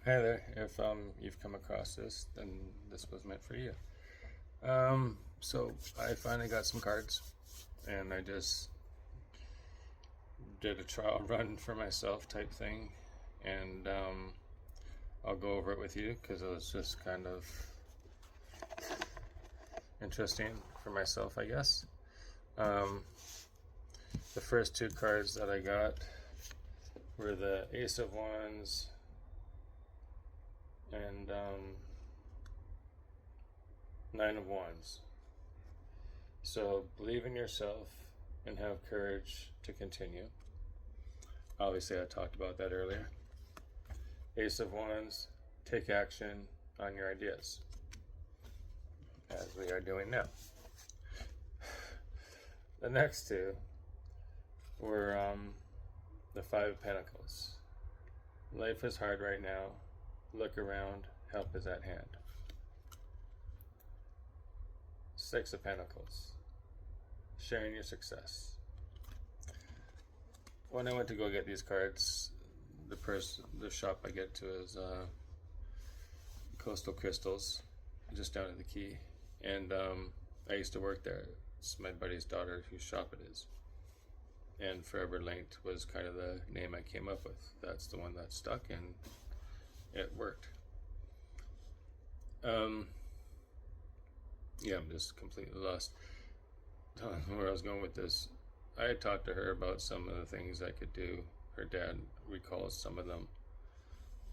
Hi there. If you've come across this, then this was meant for you. So I finally got some cards, and I just did a trial run for myself type thing, and I'll go over it with you because it was just kind of interesting for myself, I guess. Um, the first two cards that I got were the Ace of Wands and Nine of Wands. So believe in yourself and have courage to continue. Obviously, I talked about that earlier. Ace of Wands, take action on your ideas, as we are doing now. The next two were the Five of Pentacles. Life is hard right now. Look around. Help is at hand. Six of Pentacles. Sharing your success. When I went to go get these cards, the shop I get to is Coastal Crystals, just down at the quay, and I used to work there. It's my buddy's daughter whose shop it is, and Forever Linked was kind of the name I came up with. That's the one that stuck, and it worked. Yeah, I'm just completely lost on where I was going with this. I had talked to her about some of the things I could do. Her dad recalls some of them.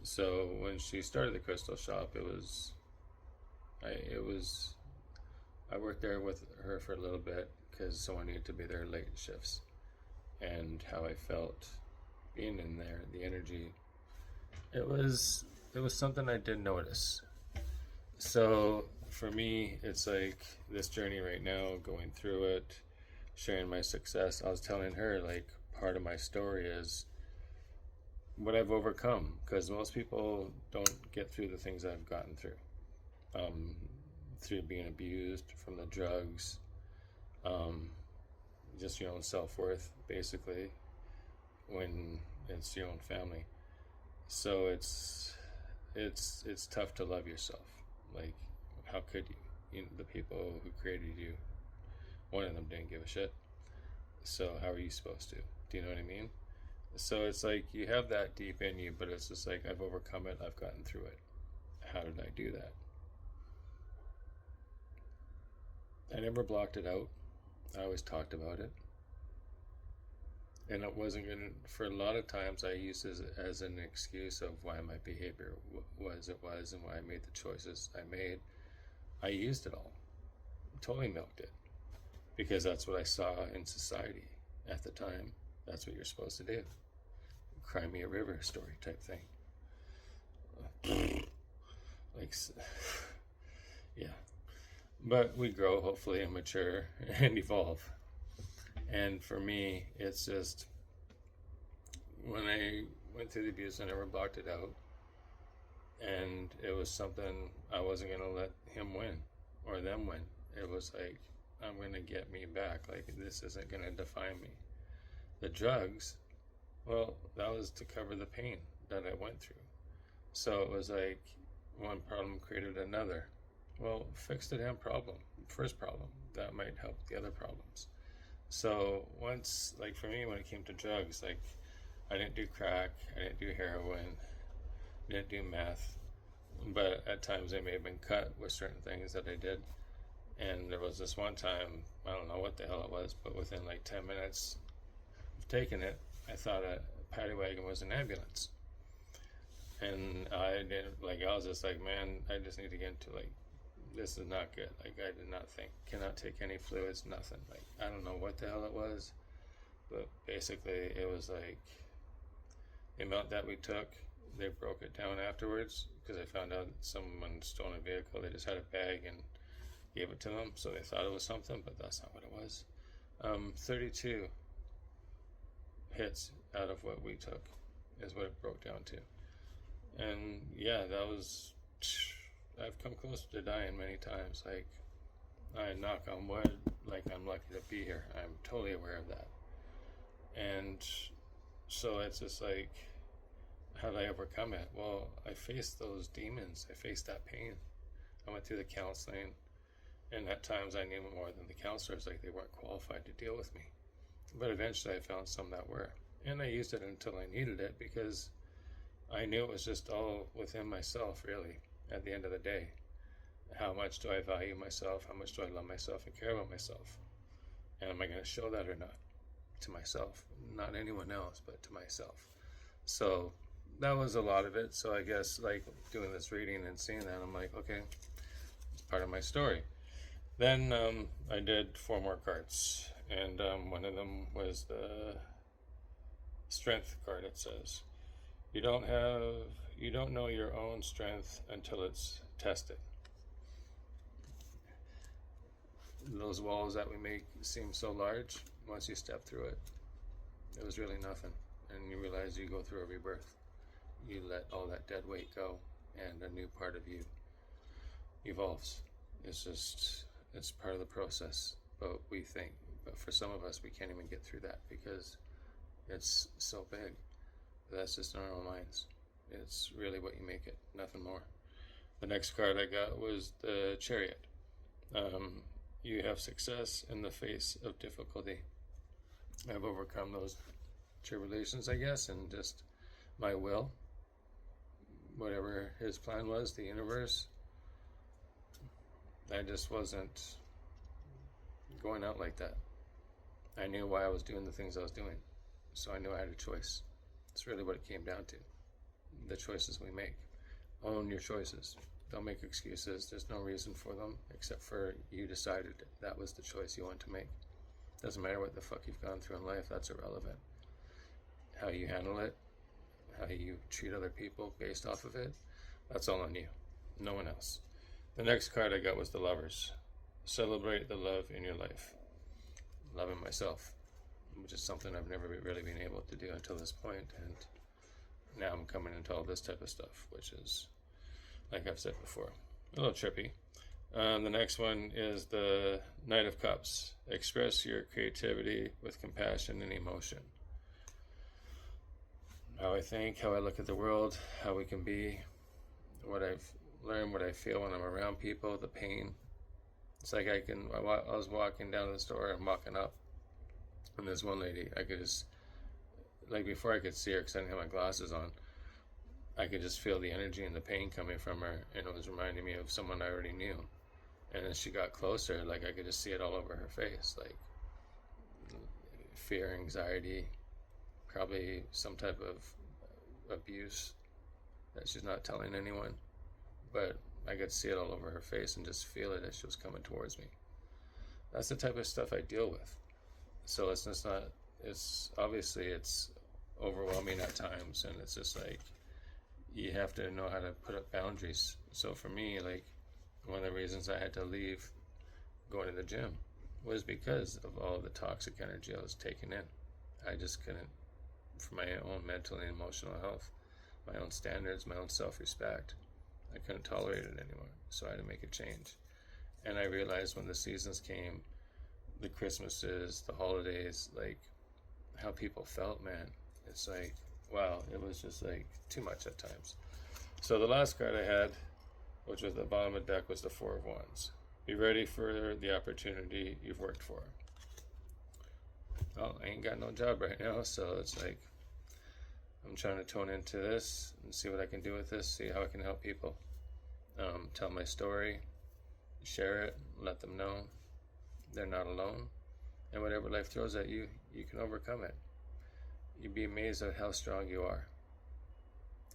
So when she started the crystal shop, I worked there with her for a little bit because someone needed to be there late shifts, and how I felt being in there, the energy. It was something I did notice. So for me, it's like this journey right now, going through it, sharing my success. I was telling her, like, part of my story is what I've overcome, because most people don't get through the things I've gotten through. Um, through being abused from the drugs, um, just your own self worth, basically, when it's your own family. So it's tough to love yourself. Like, how could you? The people who created you, one of them didn't give a shit. So how are you supposed to? Do you know what I mean? So it's like you have that deep in you, but it's just like I've overcome it. I've gotten through it. How did I do that? I never blocked it out. I always talked about it, and it wasn't going for a lot of times I used it as an excuse of why my behavior was and why I made the choices I made. I used it all, totally milked it, because that's what I saw in society at the time. That's what you're supposed to do. Cry me a river story type thing. Like, yeah. But we grow, hopefully, and mature and evolve. And for me, it's just when I went through the abuse, I never blocked it out. And it was something I wasn't going to let him win or them win. It was like, I'm going to get me back. Like, this isn't going to define me. The drugs, well, that was to cover the pain that I went through. So it was like one problem created another. Well, fix the damn problem. First problem. That might help the other problems. So once, like for me, when it came to drugs, like I didn't do crack, I didn't do heroin, didn't do meth, but at times I may have been cut with certain things that I did. And there was this one time, I don't know what the hell it was, but within like 10 minutes of taking it, I thought a paddy wagon was an ambulance. And I didn't, like, I was just like, man, I just need to get into, like, this is not good. Like, I did not think, cannot take any fluids, nothing. Like, I don't know what the hell it was, but basically it was like the amount that we took, they broke it down afterwards because I found out someone stole a vehicle. They just had a bag and gave it to them, so they thought it was something, but that's not what it was. 32 hits out of what we took is what it broke down to. And yeah, that was, I've come close to dying many times. Like, I knock on wood, like I'm lucky to be here. I'm totally aware of that. And so it's just like, how did I overcome it? Well, I faced those demons. I faced that pain. I went through the counseling, and at times I knew more than the counselors, like they weren't qualified to deal with me. But eventually I found some that were. And I used it until I needed it, because I knew it was just all within myself, really, at the end of the day. How much do I value myself? How much do I love myself and care about myself? And am I going to show that or not? To myself. Not anyone else, but to myself. So that was a lot of it. So I guess, like, doing this reading and seeing that, I'm like, okay, it's part of my story. Then I did 4 more cards, and one of them was the strength card. It says, you don't know your own strength until it's tested. Those walls that we make seem so large. Once you step through it, it was really nothing. And you realize you go through a rebirth. You let all that dead weight go, and a new part of you evolves. It's part of the process. But for some of us, we can't even get through that because it's so big. That's just in our own minds. It's really what you make it, nothing more. The next card I got was the Chariot. You have success in the face of difficulty. I've overcome those tribulations, I guess, and just my will, whatever his plan was, the universe. I just wasn't going out like that. I knew why I was doing the things I was doing, so I knew I had a choice. It's really what it came down to. The choices we make. Own your choices. Don't make excuses. There's no reason for them except for you decided that was the choice you want to make. Doesn't matter what the fuck you've gone through in life. That's irrelevant. How you handle it, how you treat other people based off of it, that's all on you. No one else. The next card I got was the Lovers. Celebrate the love in your life. Loving myself, which is something I've never really been able to do until this point, and now I'm coming into all this type of stuff, which is, like I've said before, a little trippy. The next one is the Knight of Cups. Express your creativity with compassion and emotion. How I think, how I look at the world, how we can be, what I've learned, what I feel when I'm around people, the pain. It's like I was walking down to the store and walking up, and this one lady, I could just, like before I could see her because I didn't have my glasses on, I could just feel the energy and the pain coming from her, and it was reminding me of someone I already knew. And as she got closer, like I could just see it all over her face, like fear, anxiety, probably some type of abuse that she's not telling anyone, but I could see it all over her face and just feel it as she was coming towards me. That's the type of stuff I deal with. So it's just not, it's obviously it's overwhelming at times, and it's just like you have to know how to put up boundaries. So for me, like, one of the reasons I had to leave going to the gym was because of all the toxic energy I was taking in. I just couldn't, for my own mental and emotional health, my own standards, my own self-respect, I couldn't tolerate it anymore. So I had to make a change. And I realized when the seasons came, the Christmases, the holidays, like how people felt, man. It's like, wow, it was just like too much at times. So the last card I had, which was the bottom of the deck, was the Four of Wands. Be ready for the opportunity you've worked for. Well, I ain't got no job right now, so it's like I'm trying to tone into this and see what I can do with this, see how I can help people. Tell my story, share it, let them know they're not alone, and whatever life throws at you, you can overcome it. You'd be amazed at how strong you are.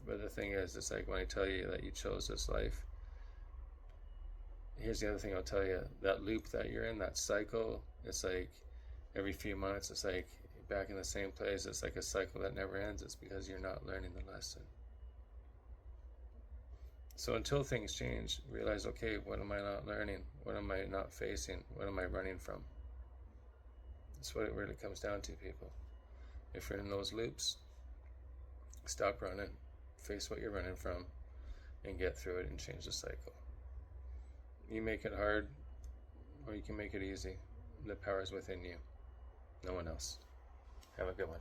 But the thing is, it's like when I tell you that you chose this life, here's the other thing I'll tell you. That loop that you're in, that cycle, it's like every few months, it's like back in the same place. It's like a cycle that never ends. It's because you're not learning the lesson. So until things change, realize, okay, what am I not learning? What am I not facing? What am I running from? That's what it really comes down to, people. If you're in those loops, stop running, face what you're running from, and get through it and change the cycle. You make it hard, or you can make it easy. The power is within you, no one else. Have a good one.